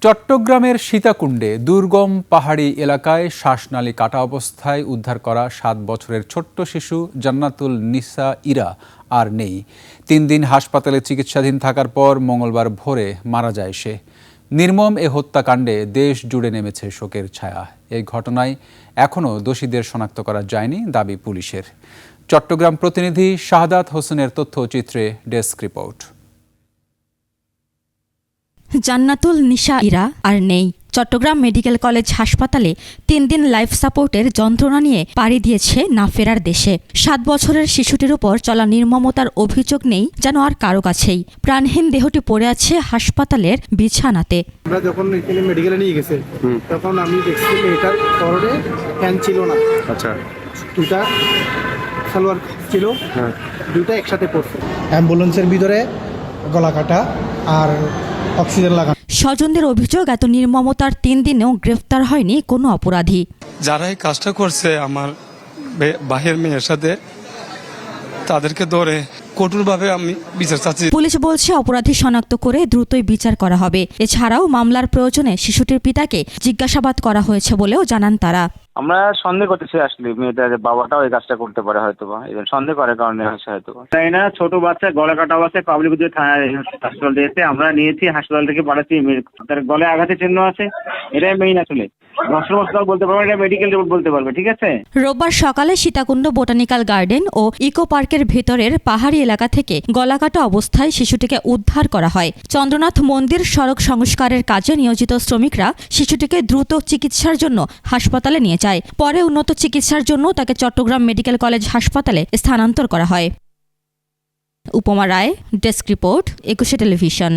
চট্টগ্রামের সীতাকুণ্ডে দুর্গম পাহাড়ি এলাকায় শ্বাসনালী কাটা অবস্থায় উদ্ধার করা 7 বছরের ছোট্ট শিশু জান্নাতুল নিসা ইরা আর নেই। 3 দিন হাসপাতালে চিকিৎসাধীন থাকার পর মঙ্গলবার ভোরে মারা যায় সে। নির্মম এ হত্যাকাণ্ডে দেশ জুড়ে নেমেছে শোকের ছায়া। এই ঘটনায় এখনও দোষীদের শনাক্ত করা যায়নি দাবি পুলিশের। চট্টগ্রাম প্রতিনিধি শাহাদাত হোসেনের তথ্যচিত্রে ডেস্ক রিপোর্ট। জান্নাতুল নিসা ইরা আর নেই। চট্টগ্রাম মেডিকেল কলেজ হাসপাতালে 3 দিন লাইফ সাপোর্টের যন্ত্রণা নিয়ে পাড়ি দিয়েছে না ফেরার দেশে। 7 বছরের শিশুটির উপর চলা নির্মমতার অভিযোগ নেই যেন আর কারো কাছেই। প্রাণহীন দেহটি পড়ে আছে হাসপাতালের বিছানাতে। আমরা যখন এখানে মেডিকেলে নিয়ে গেছে তখন আমি দেখছি এটার পরনে ফ্যান ছিল না। আচ্ছা, দুটা সালোয়ার ছিল, দুটা একসাথে পড়ছে। অ্যাম্বুলেন্সের ভিতরে গলা কাটা আর অক্সিজেন লাগা। স্বজনদের অভিযোগ, এত নির্মমতার 3 দিনেও গ্রেফতার হয়নি কোনো অপরাধী। যারা এই কাজটা করছে আমার বাহির মেয়ের সাথে, তাদেরকে ধরে কঠোরভাবে আমি বিচার চাচ্ছি। পুলিশ বলছে অপরাধী শনাক্ত করে দ্রুতই বিচার করা হবে। এছাড়াও মামলার প্রয়োজনে শিশুটির পিতাকে জিজ্ঞাসাবাদ করা হয়েছে বলেও জানান তারা। আমরা সন্দেহ করতেছি আসলে মেয়েটার বাবাটাও এই কাজটা করতে পারে হয়তো বা সন্দেহ করার কারণে হয়েছে হয়তো। তাই না, ছোট বাচ্চা গলা কাটা অবস্থায় পাবলিক থানায় হাসপাতাল দিয়েছে, আমরা নিয়েছি, হাসপাতাল থেকে পাঠাচ্ছি। তার গলায় আঘাতের চিহ্ন আছে, এটাই মেইন। আসলে হাসপাতাল বলতে পারবে, এটা মেডিকেল রিপোর্ট বলতে পারবে। ঠিক আছে। রোববার সকালে সীতাকুণ্ড বোটানিক্যাল গার্ডেন ও ইকো পার্কের ভেতরের পাহাড়ি এলাকা থেকে গলাকাটা অবস্থায় শিশুটিকে উদ্ধার করা হয়। চন্দ্রনাথ মন্দির সড়ক সংস্কারের কাজে নিয়োজিত শ্রমিকরা শিশুটিকে দ্রুত চিকিৎসার জন্য হাসপাতালে নিয়ে যায়। পরে উন্নত চিকিৎসার জন্য তাকে চট্টগ্রাম মেডিকেল কলেজ হাসপাতালে স্থানান্তর করা হয়। উপমা রায়, ডেস্ক রিপোর্ট, 21 টেলিভিশন।